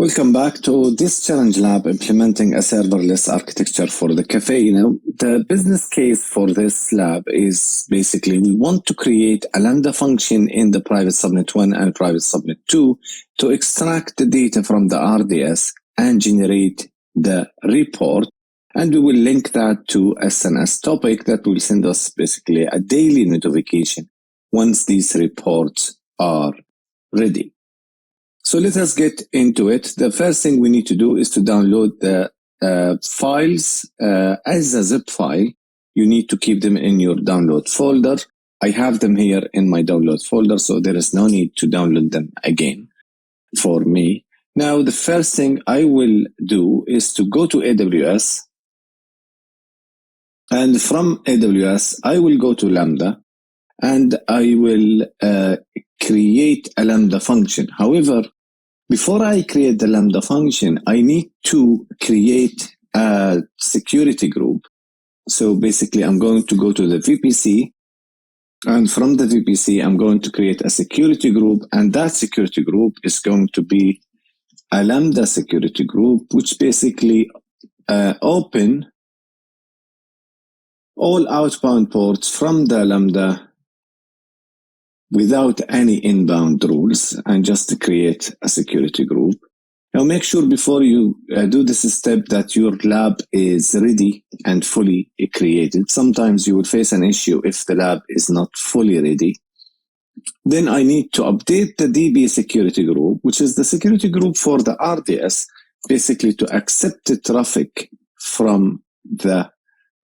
Welcome back to this challenge lab implementing a serverless architecture for the cafe. Now, the business case for this lab is basically we want to create a Lambda function in the private subnet 1 and private subnet 2 to extract the data from the RDS and generate the report. And we will link that to SNS topic that will send us basically a daily notification once these reports are ready. So let us get into it. The first thing we need to do is to download the files as a zip file. You need to keep them in your download folder. I have them here in my download folder, so there is no need to download them again for me. Now, the first thing I will do is to go to AWS. And from AWS, I will go to Lambda and I will create a Lambda function. However, before I create the Lambda function, I need to create a security group. So basically, I'm going to go to the VPC, and from the VPC, I'm going to create a security group, and that security group is going to be a Lambda security group, which basically open all outbound ports from the Lambda without any inbound rules, and just to create a security group. Now make sure before you do this step that your lab is ready and fully created. Sometimes you will face an issue if the lab is not fully ready. Then I need to update the DB security group, which is the security group for the RDS, basically to accept the traffic from the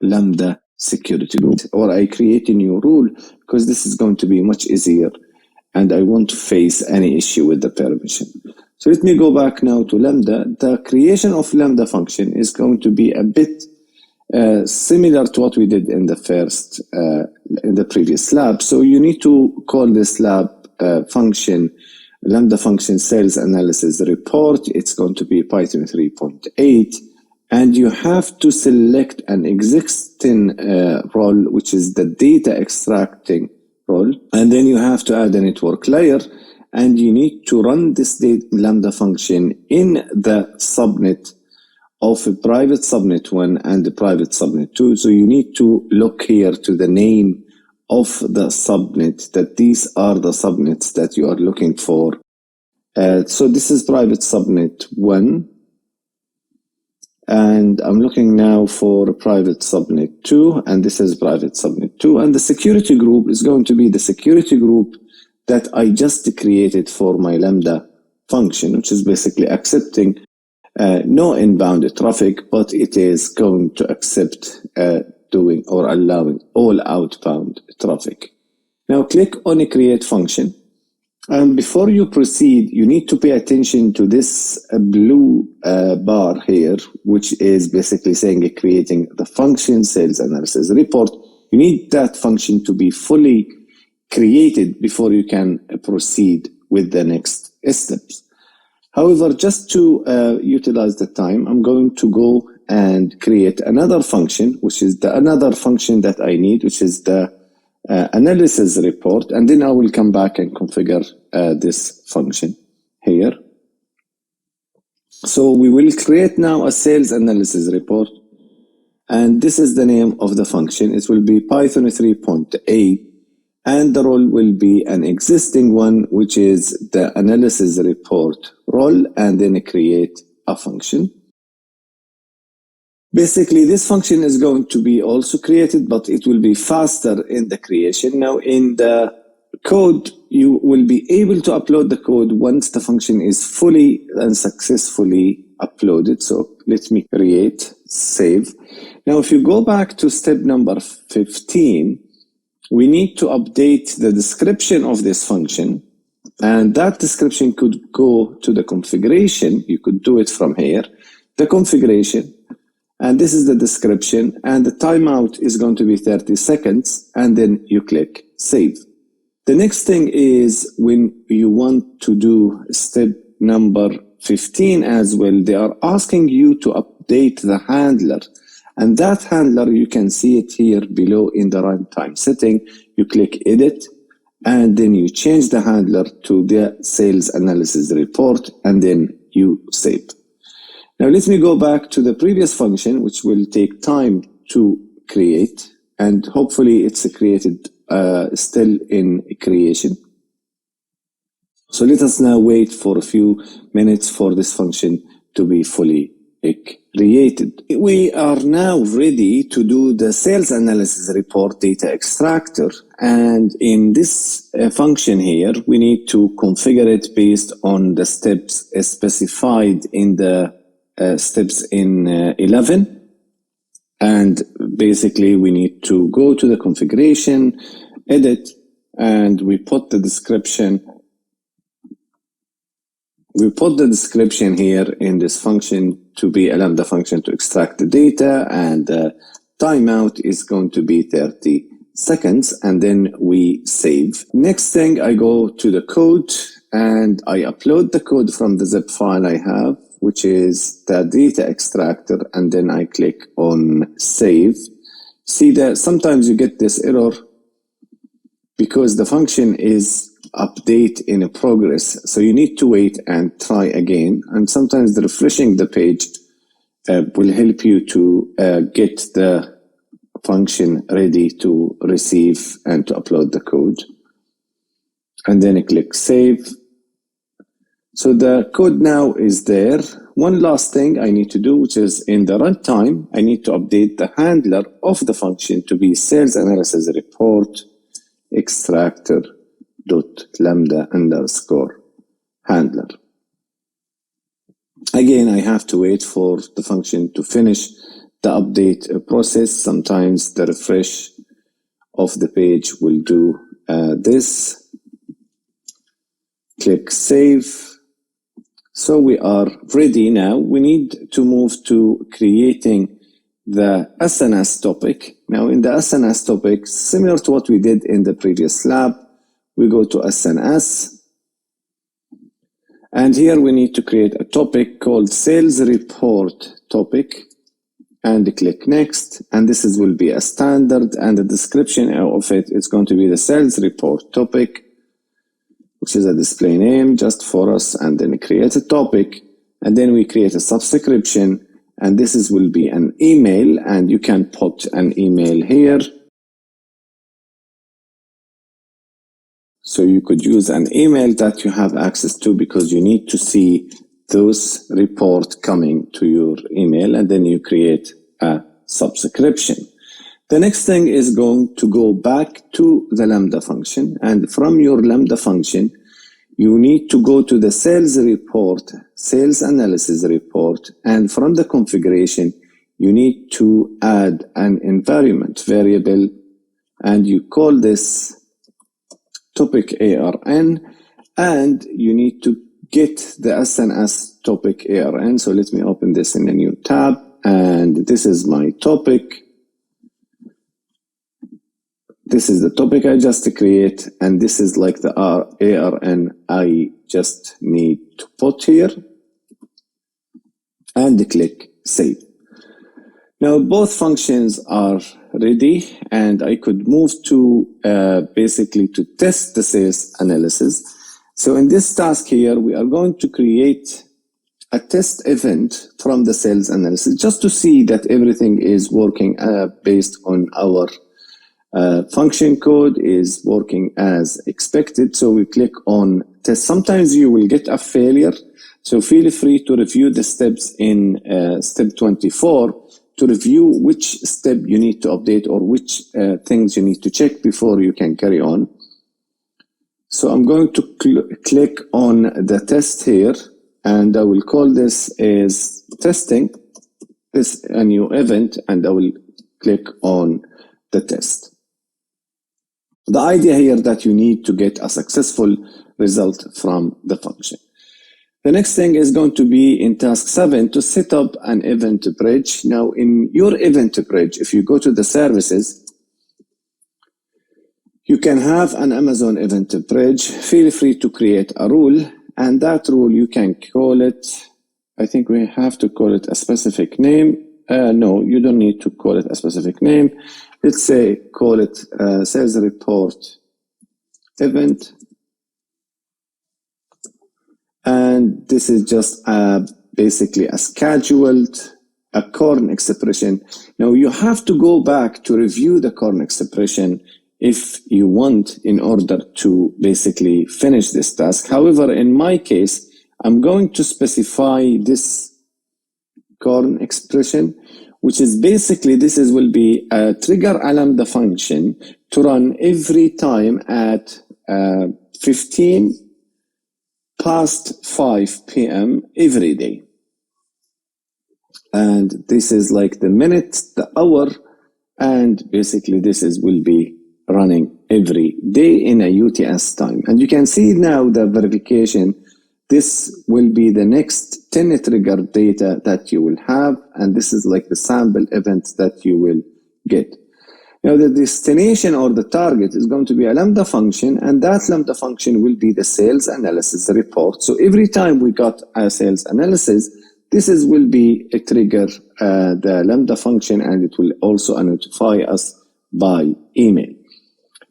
Lambda security group. Or I create a new rule because this is going to be much easier and I won't face any issue with the permission. So let me go back now to Lambda. The creation of Lambda function is going to be a bit similar to what we did in the first, in the previous lab. So you need to call this lab function, Lambda function sales analysis report. It's going to be Python 3.8. And you have to select an existing role, which is the data extracting role. And then you have to add a network layer. And you need to run this Lambda function in the subnet of a private subnet 1 and the private subnet 2. So you need to look here to the name of the subnet, that these are the subnets that you are looking for. So this is private subnet 1. And I'm looking now for private subnet 2, and this is private subnet 2. And the security group is going to be the security group that I just created for my Lambda function, which is basically accepting no inbound traffic, but it is going to accept doing or allowing all outbound traffic. Now click on a create function. And before you proceed, you need to pay attention to this blue bar here, which is basically saying creating the function sales analysis report. You need that function to be fully created before you can proceed with the next steps. However, just to utilize the time, I'm going to go and create another function, which is another function that I need, which is the analysis report, and then I will come back and configure this function here. So we will create now a sales analysis report, and this is the name of the function. It will be Python 3.8, and the role will be an existing one, which is the analysis report role, and then create a function. Basically, this function is going to be also created, but it will be faster in the creation. Now, in the code, you will be able to upload the code once the function is fully and successfully uploaded. So let me create, save. Now, if you go back to step number 15, we need to update the description of this function. And that description could go to the configuration. You could do it from here, the configuration. And this is the description, and the timeout is going to be 30 seconds, and then you click save. The next thing is when you want to do step number 15 as well, they are asking you to update the handler. And that handler, you can see it here below in the runtime setting. You click edit, and then you change the handler to the sales analysis report, and then you save. Now let me go back to the previous function, which will take time to create, and hopefully it's created still in creation. So let us now wait for a few minutes for this function to be fully created. We are now ready to do the sales analysis report data extractor, and in this function here we need to configure it based on the steps specified in the steps in 11, and basically we need to go to the configuration, edit, and we put the description. We put the description here in this function to be a Lambda function to extract the data, and the timeout is going to be 30 seconds, and then we save. Next thing, I go to the code and I upload the code from the zip file I have, which is the data extractor, and then I click on save. See that sometimes you get this error because the function is update in progress, so you need to wait and try again, and sometimes the refreshing the page will help you to get the function ready to receive and to upload the code, and then I click save. So the code now is there. One last thing I need to do, which is in the runtime, I need to update the handler of the function to be sales analysis report extractor .lambda underscore handler. Again, I have to wait for the function to finish the update process. Sometimes the refresh of the page will do this. Click save. So we are ready now. We need to move to creating the SNS topic. Now in the SNS topic, similar to what we did in the previous lab, we go to SNS, and here we need to create a topic called sales report topic, and click next, and this will be a standard, and the description of it is going to be the sales report topic, which is a display name just for us, and then create a topic, and then we create a subscription, and this will be an email, and you can put an email here. So you could use an email that you have access to, because you need to see those reports coming to your email, and then you create a subscription. The next thing is going to go back to the Lambda function, and from your Lambda function, you need to go to the sales report, sales analysis report, and from the configuration, you need to add an environment variable, and you call this topic ARN, and you need to get the SNS topic ARN. So let me open this in a new tab, and this is my topic. This is the topic I just create, and this is like the ARN I just need to put here, and click save. Now both functions are ready, and I could move to basically to test the sales analysis. So in this task here, we are going to create a test event from the sales analysis just to see that everything is working based on our function code is working as expected. So we click on test. Sometimes you will get a failure, so feel free to review the steps in step 24 to review which step you need to update or which things you need to check before you can carry on. So I'm going to click on the test here, and I will call this as testing, this a new event, and I will click on the test. The idea here that you need to get a successful result from the function. The next thing is going to be in task 7 to set up an event bridge. Now in your event bridge, if you go to the services, you can have an Amazon event bridge. Feel free to create a rule, and that rule you can call it, I think we have to call it a specific name. No, you don't need to call it a specific name. Let's say call it sales report event. And this is just basically a scheduled a corn expression. Now you have to go back to review the corn expression if you want in order to basically finish this task. However, in my case, I'm going to specify this corn expression, which is basically will be a trigger a Lambda function to run every time at 15 past 5 p.m. every day. And this is like the minute, the hour, and basically will be running every day in a UTS time. And you can see now the verification. This will be the next 10 trigger data that you will have, and this is like the sample events that you will get. Now the destination or the target is going to be a Lambda function, and that Lambda function will be the sales analysis report. So every time we got a sales analysis, will be a trigger the Lambda function, and it will also notify us by email.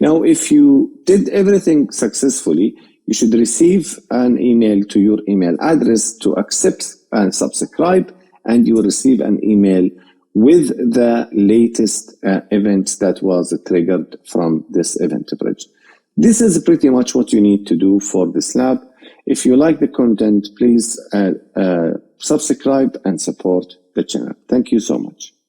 Now, if you did everything successfully, you should receive an email to your email address to accept and subscribe, and you will receive an email with the latest events that was triggered from this event bridge. This is pretty much what you need to do for this lab. If you like the content, please subscribe and support the channel. Thank you so much.